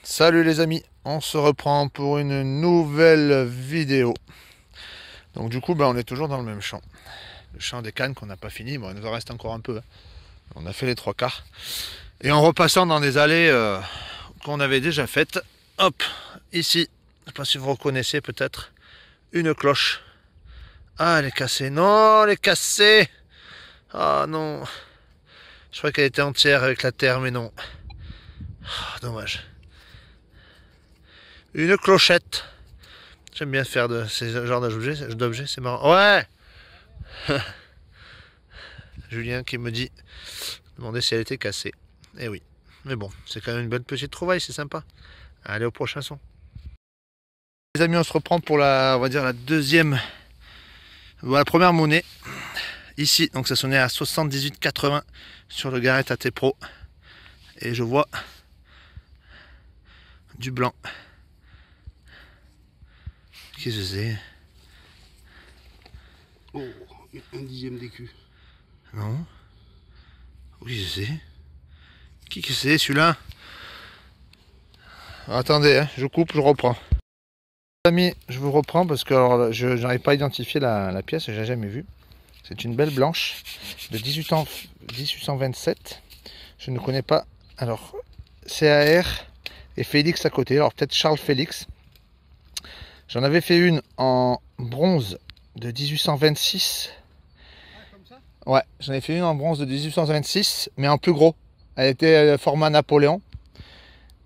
Salut les amis, on se reprend pour une nouvelle vidéo. Donc du coup on est toujours dans le même champ. Le champ des cannes qu'on n'a pas fini, bon il nous en reste encore un peu. On a fait les trois quarts. Et en repassant dans des allées qu'on avait déjà faites, hop, ici, je ne sais pas si vous reconnaissez peut-être, une cloche. Ah elle est cassée, non elle est cassée. Ah non, je croyais qu'elle était entière avec la terre mais non. Ah, dommage. Une clochette. J'aime bien faire de ces genres d'objets, c'est marrant. Ouais. Julien qui me dit, demandait si elle était cassée. Eh oui. Mais bon, c'est quand même une bonne petite trouvaille, c'est sympa. Allez au prochain son. Les amis, on se reprend pour on va dire la deuxième, la première monnaie. Ici, donc ça sonnait à 78,80 sur le Garrett AT Pro. Et je vois du blanc. Qu'est-ce que c'est? Oh, un dixième d'écu. Non. Oui, je sais. Qui que c'est celui-là? Attendez, hein, je coupe, je reprends. Les amis, je vous reprends parce que je n'arrive pas à identifier la pièce, je l'ai jamais vue. C'est une belle blanche de 1827. Je ne connais pas. Alors, CAR et Félix à côté. Alors peut-être Charles Félix. J'en avais fait une en bronze de 1826. Comme ça ? Ouais, j'en ai fait une en bronze de 1826, mais en plus gros. Elle était format Napoléon.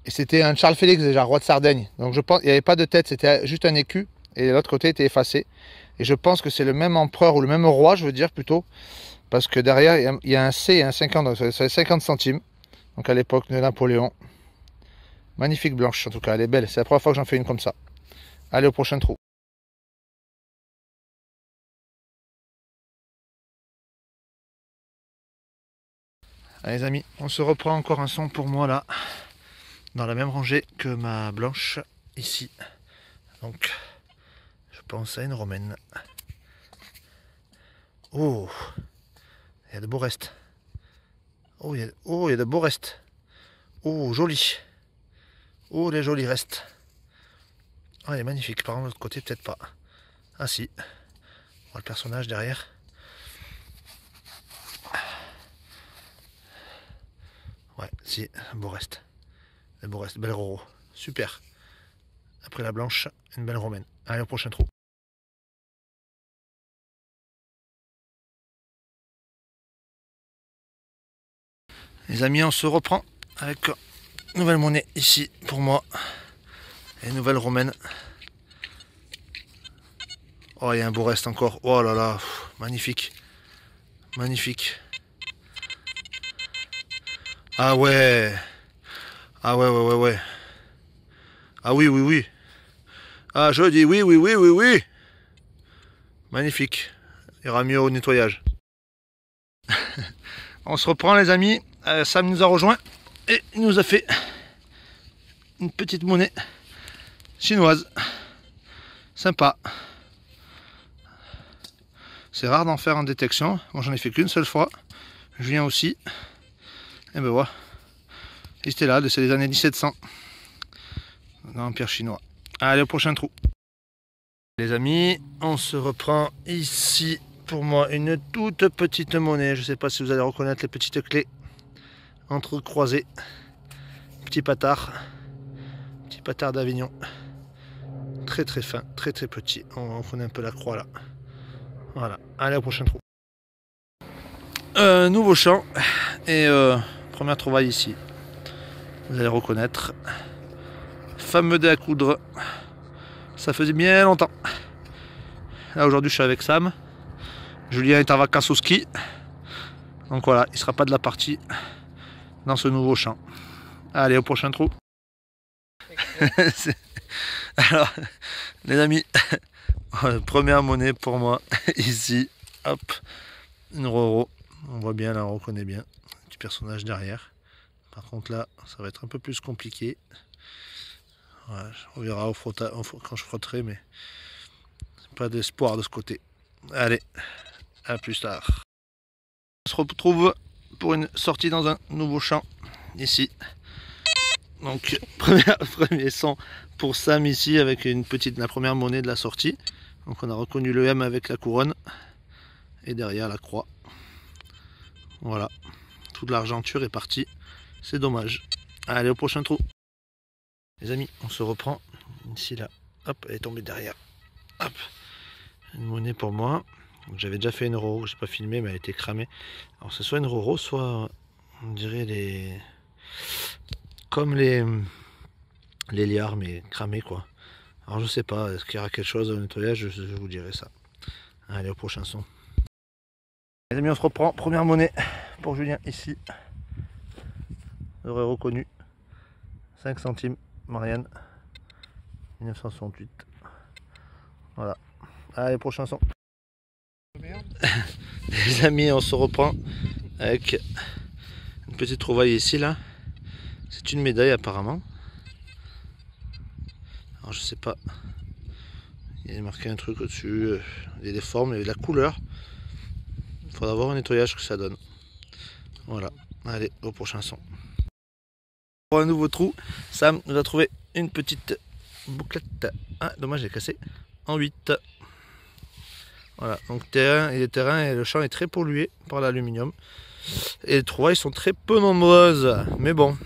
Et c'était un Charles Félix déjà, roi de Sardaigne. Donc je pense qu'il n'y avait pas de tête, c'était juste un écu. Et l'autre côté était effacé. Et je pense que c'est le même empereur, ou le même roi, je veux dire plutôt. Parce que derrière, il y a un C et un 50, donc ça fait 50 centimes. Donc à l'époque de Napoléon. Magnifique blanche, en tout cas, elle est belle. C'est la première fois que j'en fais une comme ça. Allez au prochain trou. Allez les amis, on se reprend encore un son pour moi là. Dans la même rangée que ma blanche, ici. Donc, je pense à une romaine. Oh, il y a de beaux restes. Oh, il y a de beaux restes. Oh, joli. Oh, les jolis restes. Oh, elle est magnifique. Par contre, de l'autre côté, peut-être pas. Ah, si. On voit le personnage derrière. Ouais, si, un beau reste. Un beau reste. Belle roro. Super. Après la blanche, une belle romaine. Allez, au prochain trou. Les amis, on se reprend avec une nouvelle monnaie ici pour moi. Et une nouvelle romaine. Oh, il y a un beau reste encore. Oh là là, magnifique. Magnifique. Ah ouais. Ah ouais, ouais, ouais, ouais. Ah oui, oui, oui. Ah, je dis oui, oui, oui, oui, oui. Magnifique. Il y aura mieux au nettoyage. On se reprend les amis. Sam nous a rejoint. Et il nous a fait une petite monnaie chinoise. Sympa. C'est rare d'en faire en détection. Moi j'en ai fait qu'une seule fois. Je viens aussi. Et ben voilà. Et c'était là, c'est les années 1700. Dans l'Empire chinois. Allez au prochain trou. Les amis, on se reprend ici. Pour moi, une toute petite monnaie. Je ne sais pas si vous allez reconnaître les petites clés entrecroisées. Petit patard. Petit patard d'Avignon. Très très fin, très très petit. On connaît un peu la croix là. Voilà. Allez au prochain trou. Nouveau champ. Et première trouvaille ici. Vous allez reconnaître. Fameux dé à coudre. Ça faisait bien longtemps. Là aujourd'hui je suis avec Sam. Julien est en vacances au ski. Donc voilà, il ne sera pas de la partie dans ce nouveau champ. Allez, au prochain trou. Alors, les amis, première monnaie pour moi, ici. Hop, une roro. On voit bien, là, on reconnaît bien. Petit personnage derrière. Par contre là, ça va être un peu plus compliqué. Voilà, on verra quand je frotterai, mais pas d'espoir de ce côté. Allez, à plus tard. On se retrouve pour une sortie dans un nouveau champ, ici. Donc premier son pour Sam ici avec la première monnaie de la sortie. Donc on a reconnu le M avec la couronne et derrière la croix. Voilà, toute l'argenture est partie, c'est dommage. Allez, au prochain trou. Les amis, on se reprend ici là. Hop, elle est tombée derrière. Hop, une monnaie pour moi. J'avais déjà fait une Roro, j'ai pas filmé mais elle était cramée. Alors c'est soit une Roro, soit on dirait comme les liards mais cramés quoi. Alors je sais pas, est-ce qu'il y aura quelque chose au nettoyage, je vous dirai ça. Allez, au prochain son. Les amis, on se reprend. Première monnaie pour Julien ici. Vous aurez reconnu. 5 centimes, Marianne. 1968. Voilà. Allez, prochain son. Les amis, on se reprend avec une petite trouvaille ici là. C'est une médaille apparemment. Alors je sais pas. Il y a marqué un truc au-dessus. Il y a des formes, il y a de la couleur. Il faudra voir un nettoyage que ça donne. Voilà. Allez, au prochain son. Pour un nouveau trou, Sam nous a trouvé une petite bouclette. Ah, dommage, j'ai cassé. En 8. Voilà, donc les terrains et le champ est très pollué par l'aluminium. Et les trouvailles sont très peu nombreuses. Mais bon.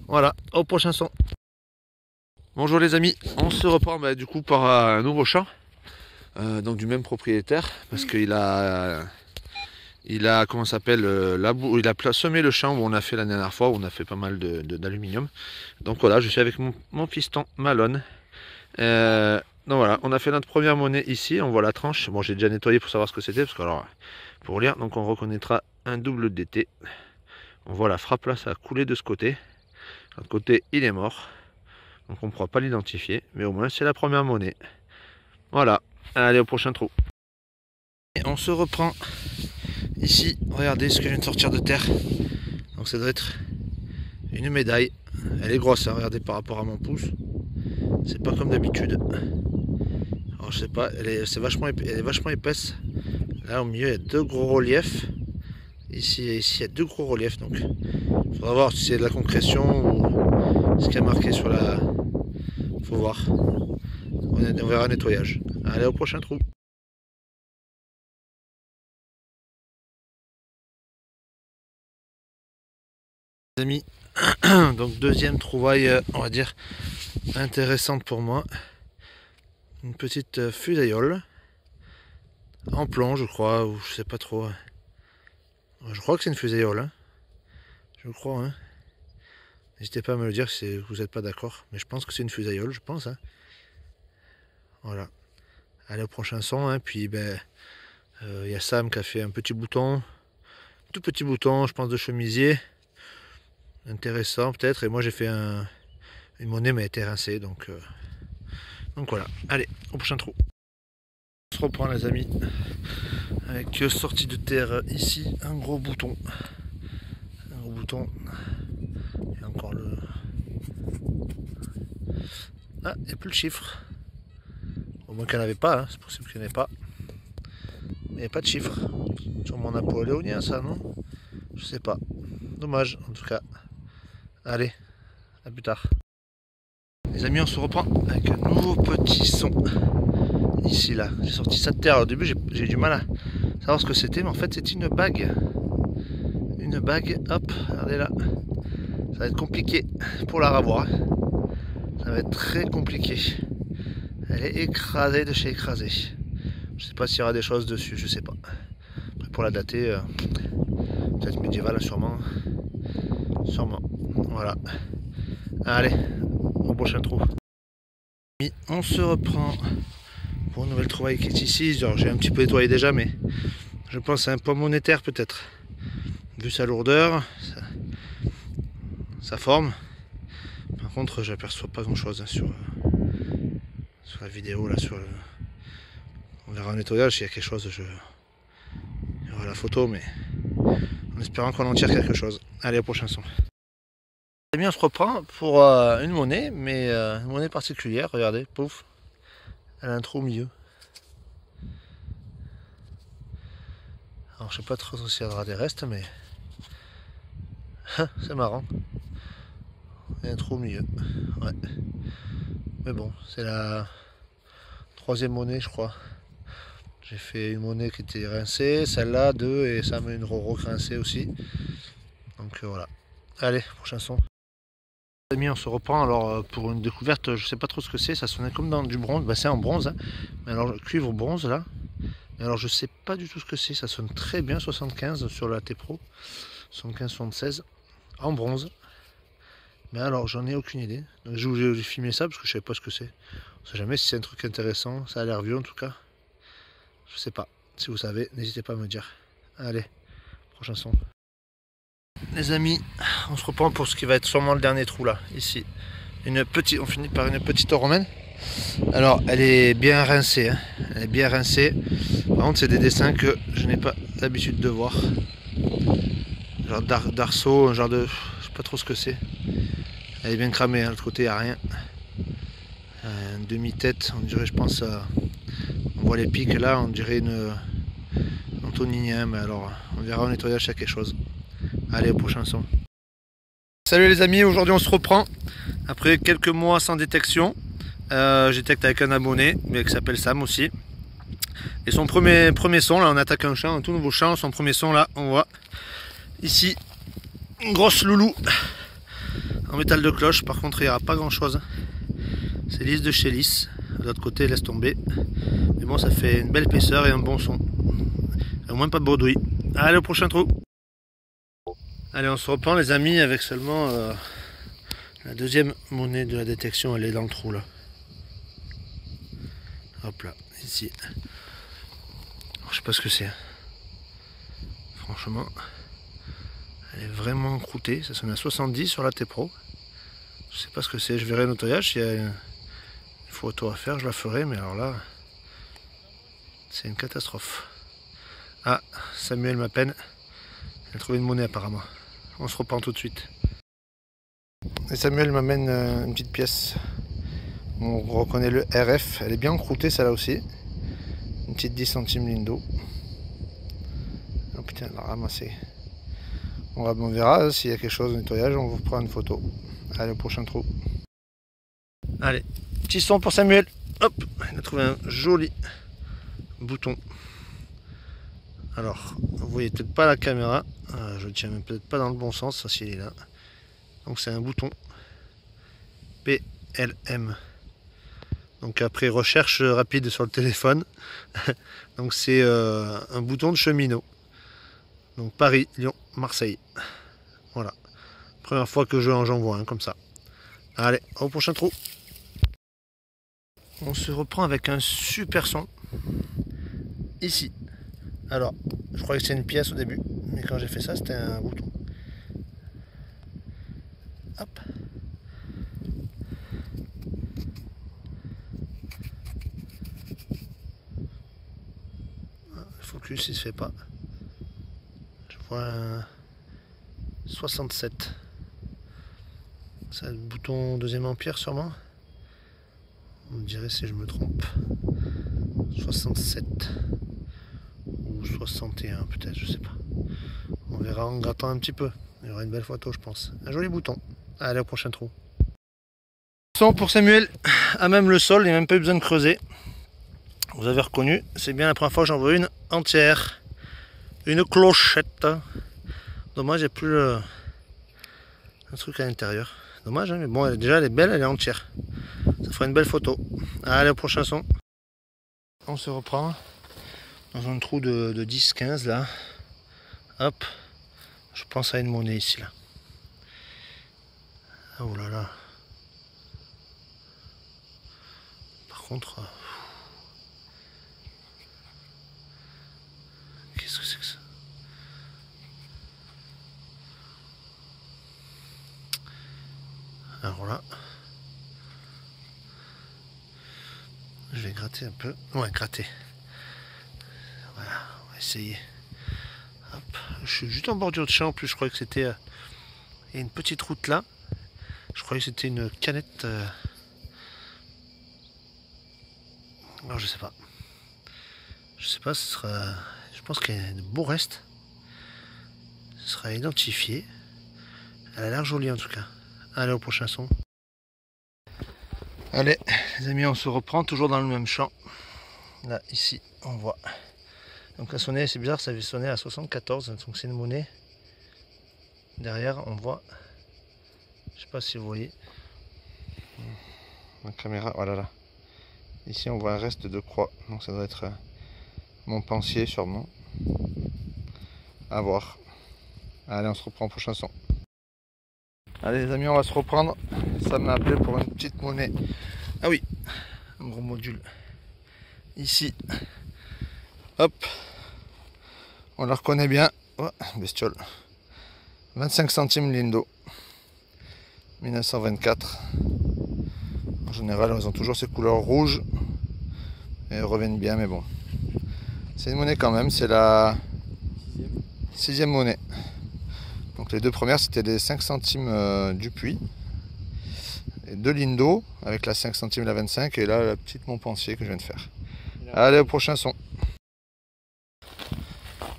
Voilà, au prochain son. Bonjour les amis, on se reprend du coup par un nouveau champ. Donc du même propriétaire. Parce qu'il a... comment ça s'appelle, il a semé le champ où on a fait la dernière fois, où on a fait pas mal d'aluminium. Donc voilà, je suis avec mon piston Malone. Donc voilà, on a fait notre première monnaie ici, on voit la tranche. Bon, j'ai déjà nettoyé pour savoir ce que c'était, parce que alors, pour lire, donc on reconnaîtra un double DT. On voit la frappe là, ça a coulé de ce côté. De l'autre côté, il est mort. Donc on ne pourra pas l'identifier, mais au moins c'est la première monnaie. Voilà, allez au prochain trou. Et on se reprend ici, regardez ce que je viens de sortir de terre. Donc ça doit être une médaille. Elle est grosse, hein, regardez par rapport à mon pouce. C'est pas comme d'habitude. Alors je sais pas, elle est vachement épaisse. Là au milieu il y a deux gros reliefs. Ici il y a deux gros reliefs. Donc il faudra voir si c'est de la concrétion ou ce qu'il y a marqué sur la... Faut voir. On verra un nettoyage. Allez au prochain trou. Les amis, donc deuxième trouvaille, on va dire intéressante pour moi. Une petite fusaiole en plomb, je crois, ou je sais pas trop. Je crois que c'est une fusaiole, hein. Je crois, hein. N'hésitez pas à me le dire si vous n'êtes pas d'accord, mais je pense que c'est une fusaiole, je pense, hein. Voilà. Allez au prochain son, hein. Puis ben, y a Sam qui a fait un petit bouton, tout petit bouton, je pense de chemisier. Intéressant peut-être, et moi j'ai fait une monnaie mais elle était rincée, donc voilà. Allez, au prochain trou. On se reprend les amis, avec sortie de terre ici, un gros bouton. Un gros bouton. Et encore le... Ah, il n'y a plus le chiffre. Au moins qu'il n'y en avait pas, hein. C'est possible qu'il n'y en ait pas. Mais il n'y a pas de chiffre. Sur mon napoléonien ça, non? Je sais pas. Dommage en tout cas. Allez, à plus tard. Les amis, on se reprend avec un nouveau petit son. Ici là, j'ai sorti ça de terre. Au début j'ai eu du mal à savoir ce que c'était, mais en fait c'est une bague. Une bague, hop, regardez là. Ça va être compliqué pour la ravoir. Ça va être très compliqué. Elle est écrasée de chez écrasée. Je sais pas s'il y aura des choses dessus, je sais pas. Après pour la dater, peut-être médiévale sûrement. Sûrement. Voilà. Allez, au prochain trou. On se reprend pour une nouvelle trouvaille qui est ici. J'ai un petit peu nettoyé déjà, mais je pense à un pomme monétaire peut-être. Vu sa lourdeur, sa forme. Par contre, j'aperçois pas grand chose hein, sur la vidéo. Là, on verra un nettoyage s'il y a quelque chose. Il y aura la photo, mais en espérant qu'on en tire quelque chose. Allez, au prochain son. Et bien, on se reprend pour une monnaie, mais une monnaie particulière. Regardez, pouf, elle a un trou au milieu. Alors, je sais pas trop s'il y aura des restes, mais c'est marrant. Il y a un trou au milieu. Ouais. Mais bon, c'est la 3e monnaie, je crois. J'ai fait une monnaie qui était rincée, celle-là, 2, et ça met une rincée aussi. Donc voilà. Allez, prochain son. Les amis, on se reprend alors pour une découverte, je sais pas trop ce que c'est, ça sonnait comme dans du bronze, bah, c'est en bronze, hein. Mais alors cuivre bronze là, mais alors je sais pas du tout ce que c'est, ça sonne très bien, 75 sur la T-Pro, 75-76, en bronze, mais alors j'en ai aucune idée, donc j'ai filmé ça parce que je savais pas ce que c'est, on sait jamais si c'est un truc intéressant, ça a l'air vieux en tout cas, je sais pas, si vous savez, n'hésitez pas à me dire. Allez, prochain son. Les amis, on se reprend pour ce qui va être sûrement le dernier trou là, ici. On finit par une petite romaine. Alors, elle est bien rincée, hein. Elle est bien rincée. Par contre, c'est des dessins que je n'ai pas l'habitude de voir. Genre d'arceau, un genre de... Je sais pas trop ce que c'est. Elle est bien cramée, hein. De l'autre côté, il n'y a rien. Une demi-tête, on dirait, je pense... On voit les pics là, on dirait une... Antoninien, mais alors, on verra au nettoyage s'il y a quelque chose. Allez, au prochain son. Salut les amis, aujourd'hui on se reprend après quelques mois sans détection. Je détecte avec un abonné mais qui s'appelle Sam aussi. Et son premier son, là on attaque un champ, un tout nouveau champ. Son premier son là, on voit ici une grosse loulou en métal de cloche. Par contre il n'y aura pas grand chose. C'est lisse de chez lisse. De l'autre côté laisse tomber. Mais bon, ça fait une belle épaisseur et un bon son. Et au moins pas de bruit. Allez, au prochain trou. Allez, on se reprend les amis avec seulement la 2e monnaie de la détection, elle est dans le trou là. Hop là, ici. Alors, je sais pas ce que c'est. Franchement, elle est vraiment croûtée, ça sonne à 70 sur la T-Pro. Je sais pas ce que c'est, je verrai le nettoyage, s'il y a une photo à faire, je la ferai, mais alors là, c'est une catastrophe. Ah, Samuel m'appelle, il a trouvé une monnaie apparemment. On se reprend tout de suite. Et Samuel m'amène une petite pièce. On reconnaît le RF. Elle est bien croûtée celle-là aussi. Une petite 10 centimes Lindo. Oh putain, elle l'a ramassé. On verra s'il y a quelque chose au nettoyage. On vous prend une photo. Allez, au prochain trou. Allez, petit son pour Samuel. Hop, il a trouvé un joli bouton. Alors, vous voyez peut-être pas la caméra. Je ne tiens même peut-être pas dans le bon sens, ça s'il est là. Donc c'est un bouton PLM. Donc après recherche rapide sur le téléphone. Donc c'est un bouton de cheminot. Donc Paris, Lyon, Marseille. Voilà. Première fois que j'en vois un comme ça. Allez, au prochain trou. On se reprend avec un super son. Ici. Alors, je croyais que c'était une pièce au début, mais quand j'ai fait ça, c'était un bouton. Hop. Le focus, il se fait pas. Je vois un 67. C'est le bouton 2e empire sûrement. On me dirait si je me trompe. 67. Ou 61 peut-être, je sais pas. On verra en grattant un petit peu. Il y aura une belle photo je pense. Un joli bouton. Allez, au prochain trou. Son pour Samuel, à même le sol, il n'y a même pas eu besoin de creuser. Vous avez reconnu, c'est bien la première fois que j'en vois une entière. Une clochette. Dommage, il n'y a plus un truc à l'intérieur. Dommage, hein, mais bon, déjà elle est belle, elle est entière. Ça fera une belle photo. Allez, au prochain son. On se reprend dans un trou de 10-15 là. Hop. Je pense à une monnaie ici là. Oh là là. Par contre... Qu'est-ce que c'est que ça? Alors là... Je vais gratter un peu. Ouais, gratter. Voilà, on va essayer. Hop. Je suis juste en bordure de champ en plus, je croyais que c'était... Il y a une petite route là. Je croyais que c'était une canette... Alors je sais pas. Je sais pas, ce sera... Je pense qu'il y a de beaux restes. Ce sera identifié. Elle a l'air jolie en tout cas. Allez, au prochain son. Allez, les amis, on se reprend toujours dans le même champ. Là, ici, on voit. Donc la sonnette, c'est bizarre, ça avait sonné à 74, donc c'est une monnaie. Derrière, on voit, je sais pas si vous voyez, la caméra, voilà là. Ici, on voit un reste de croix, donc ça doit être mon pensier sûrement. À voir. Allez, on se reprend au prochain son. Allez les amis, on va se reprendre. Ça m'a appelé pour une petite monnaie. Ah oui, un gros module. Ici. Hop. On la reconnaît bien. Oh, bestiole. 25 centimes l'Indo. 1924. En général, elles ont toujours ces couleurs rouges. Et elles reviennent bien, mais bon. C'est une monnaie quand même. C'est la 6e monnaie. Donc les deux premières, c'était les 5 centimes du Puy. Et de l'Indo, avec la 5 centimes et la 25. Et là, la petite Montpensier que je viens de faire. Allez, au prochain son.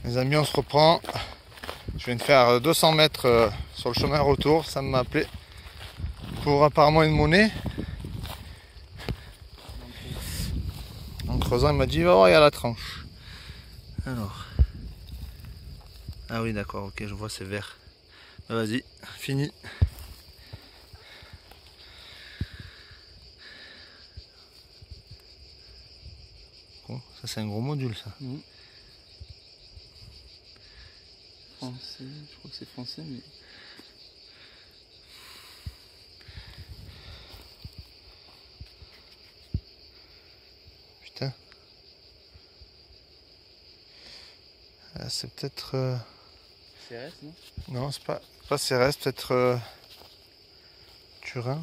Les amis, on se reprend. Je viens de faire 200 mètres sur le chemin retour. Ça m'a appelé pour apparemment une monnaie. En creusant, il m'a dit, va voir, il y a la tranche. Alors. Ah oui, d'accord, ok, je vois, c'est vert. Vas-y, fini. Bon, ça c'est un gros module, ça. Mmh. Français, je crois que c'est français, mais... Putain. Ah, c'est peut-être... CRS, non? Non, c'est pas CRS, peut-être Turin.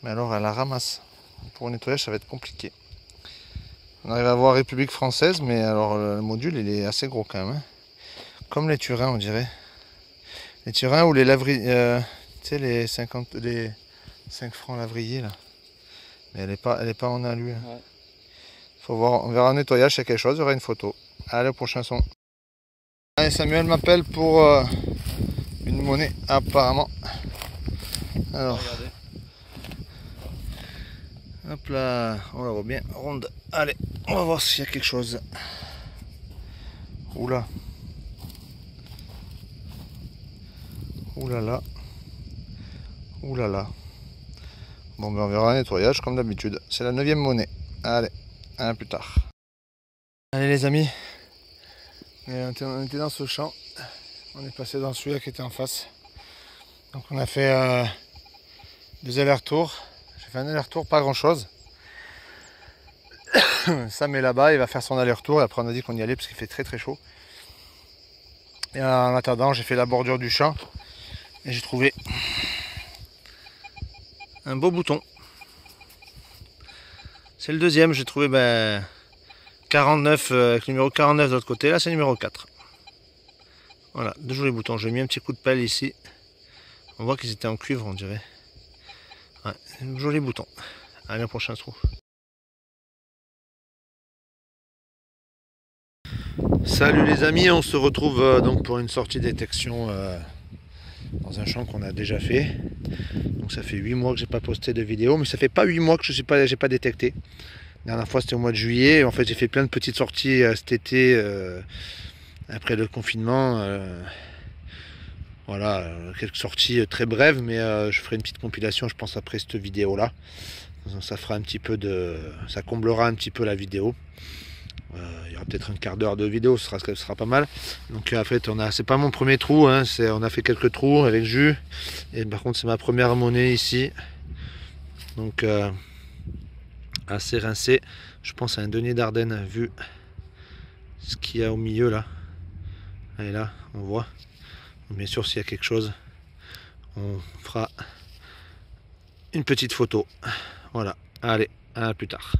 Mais alors, elle la ramasse. Pour le nettoyage, ça va être compliqué. On arrive à voir République française, mais alors le module, il est assez gros quand même. Hein. Comme les Turins, on dirait. Les Turins ou les lavriers, tu sais, les 5 francs lavriers, là. Mais elle est pas en alu. Hein. Ouais. Faut voir, on verra un nettoyage, c'est quelque chose, il y aura une photo. Allez, au prochain son. Allez, Samuel m'appelle pour une monnaie, apparemment. Alors, Regardez. hop là, on la voit bien, ronde. Allez, on va voir s'il y a quelque chose. Oula. Oulala. Oulala. Bon, ben on verra un nettoyage comme d'habitude. C'est la 9e monnaie. Allez, à plus tard. Allez les amis, on était dans ce champ. On est passé dans celui-là qui était en face. Donc on a fait 2 allers-retours. J'ai fait un aller-retour, pas grand-chose. Sam est là-bas, il va faire son aller-retour. Et après on a dit qu'on y allait parce qu'il fait très très chaud. Et en attendant, j'ai fait la bordure du champ. Et j'ai trouvé un beau bouton. C'est le deuxième, j'ai trouvé 49 avec le numéro 49 de l'autre côté. Là c'est le numéro 4. Voilà, 2 jolis boutons. J'ai mis un petit coup de pelle ici. On voit qu'ils étaient en cuivre, on dirait. Ouais, joli bouton. Allez, au prochain trou. Salut les amis, on se retrouve donc pour une sortie détection dans un champ qu'on a déjà fait. Donc ça fait 8 mois que j'ai pas posté de vidéo, mais ça fait pas 8 mois que j'ai pas détecté. La dernière fois c'était au mois de juillet. En fait j'ai fait plein de petites sorties cet été après le confinement. Voilà, quelques sorties très brèves, mais je ferai une petite compilation je pense après cette vidéo là. Ça fera un petit peu ça comblera un petit peu la vidéo. Il y aura peut-être un quart d'heure de vidéo, ce sera pas mal. Donc en fait c'est pas mon premier trou, hein, on a fait quelques trous avec jus. Et par contre c'est ma première monnaie ici. Donc assez rincé. Je pense à un denier d'Ardenne vu ce qu'il y a au milieu là. Et là on voit. Bien sûr s'il y a quelque chose, on fera une petite photo. Voilà, allez, à plus tard.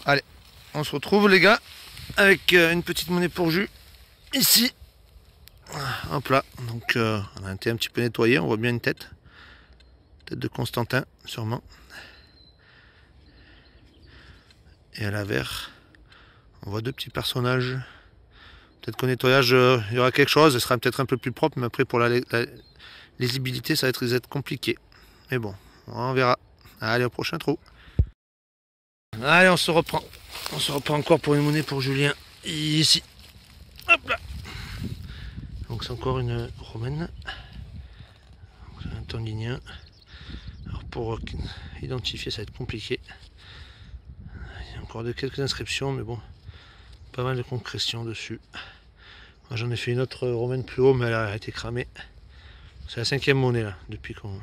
Allez, on se retrouve les gars avec une petite monnaie pour jus ici. Hop là, donc on a été un petit peu nettoyé, on voit bien une tête de Constantin sûrement. Et à l'avers, On voit deux petits personnages. Peut-être qu'au nettoyage, il y aura quelque chose. Ce sera peut-être un peu plus propre, mais après pour la lisibilité, ça va être compliqué. Mais bon, on verra. Allez, au prochain trou. Allez, on se reprend. On se reprend encore pour une monnaie pour Julien. Ici. Hop là. Donc c'est encore une romaine. C'est un tanguinien. Alors pour identifier, ça va être compliqué. Il y a encore quelques inscriptions, mais bon, pas mal de concrétions dessus. Moi j'en ai fait une autre romaine plus haut, mais elle a été cramée. C'est la 5e monnaie là, depuis qu'on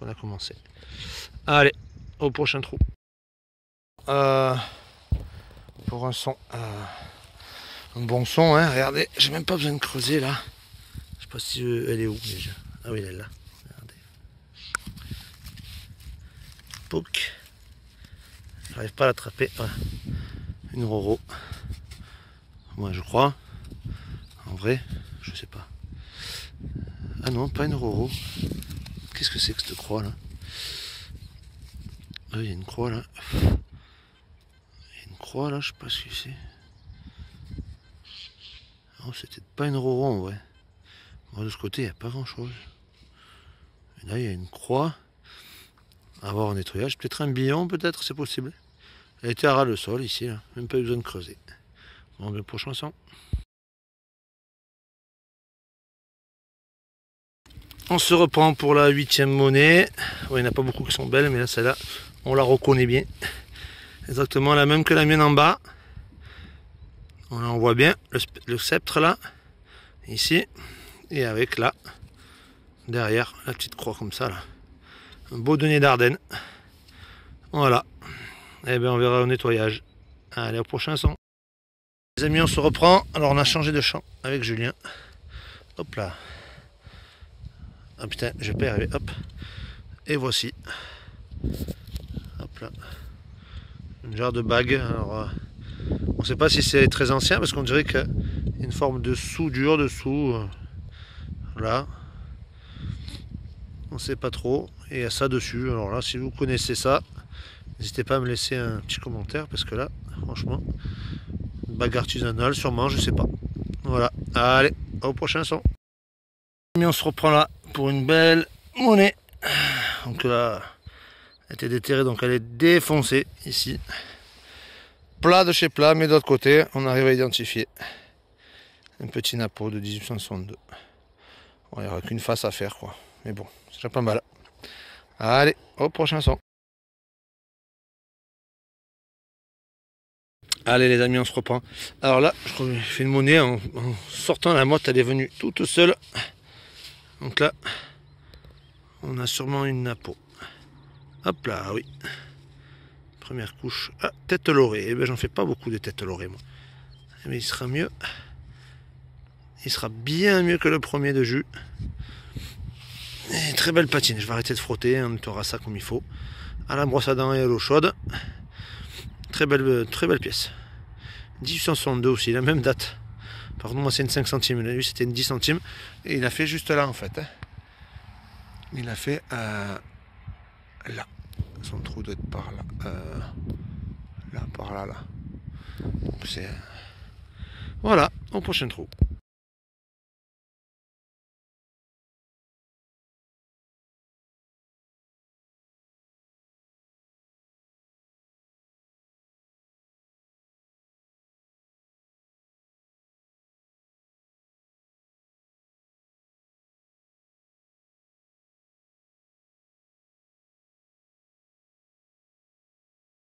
a commencé. Allez, au prochain trou. Pour un son, un bon son, hein, regardez, j'ai même pas besoin de creuser là. Je sais pas si elle est où déjà. Ah oui, elle est là. Regardez. Pouc. J'arrive pas à l'attraper. Voilà. Une roro. Moi je crois. En vrai, je sais pas. Ah non, pas une roro. Qu'est-ce que c'est que cette croix là? Ah, il y a une croix là. Il y a une croix là, je sais pas ce que c'est. Non, c'était pas une roro en vrai. Bon, de ce côté, il n'y a pas grand chose. Et là, il y a une croix. À voir en nettoyage. Peut-être un billon, peut-être, c'est possible. Elle était à ras le sol ici, là. Même pas besoin de creuser. Bon, le prochain son. On se reprend pour la 8e monnaie. Oui, il n'y en a pas beaucoup qui sont belles, mais là, celle-là, on la reconnaît bien. Exactement la même que la mienne en bas. On en voit bien le sceptre là, ici, et avec là, derrière, la petite croix comme ça là. Un beau denier d'Ardennes. Voilà. Et bien on verra au nettoyage. Allez, au prochain son. Les amis, on se reprend. Alors on a changé de champ avec Julien. Hop là. Ah putain, je vais pas y arriver. Hop. Et voici. Hop là. Une genre de bague. Alors on ne sait pas si c'est très ancien parce qu'on dirait qu'il y a une forme de soudure dessous. Là. On ne sait pas trop. Et il y a ça dessus. Alors là, si vous connaissez ça, n'hésitez pas à me laisser un petit commentaire parce que là, franchement, bague artisanale, sûrement, je sais pas. Voilà. Allez, au prochain son. On se reprend là pour une belle monnaie. Donc là, elle était déterrée, donc elle est défoncée ici. Plat de chez plat, mais d'autre côté, on arrive à identifier un petit napo de 1862. Bon, il n'y aura qu'une face à faire, quoi. Mais bon, c'est déjà pas mal. Allez, au prochain son. Allez les amis, on se reprend. Alors là, je crois que j'ai fait une monnaie en sortant la motte, elle est venue toute seule. Donc là, on a sûrement une napo. Hop là, oui. Première couche. Ah, tête lorée. Eh bien, j'en fais pas beaucoup de têtes lorées, moi. Mais il sera mieux. Il sera bien mieux que le premier de jus. Et très belle patine. Je vais arrêter de frotter. On nettoiera ça comme il faut. À la brosse à dents et à l'eau chaude. Très belle pièce. 1862 aussi, la même date. Par contre, moi, c'est une 5 centimes. Lui, c'était une 10 centimes. Et il a fait juste là, en fait. Il a fait là. Son trou doit être par là. Là, par là, là. Donc, c'est... Voilà, au prochain trou.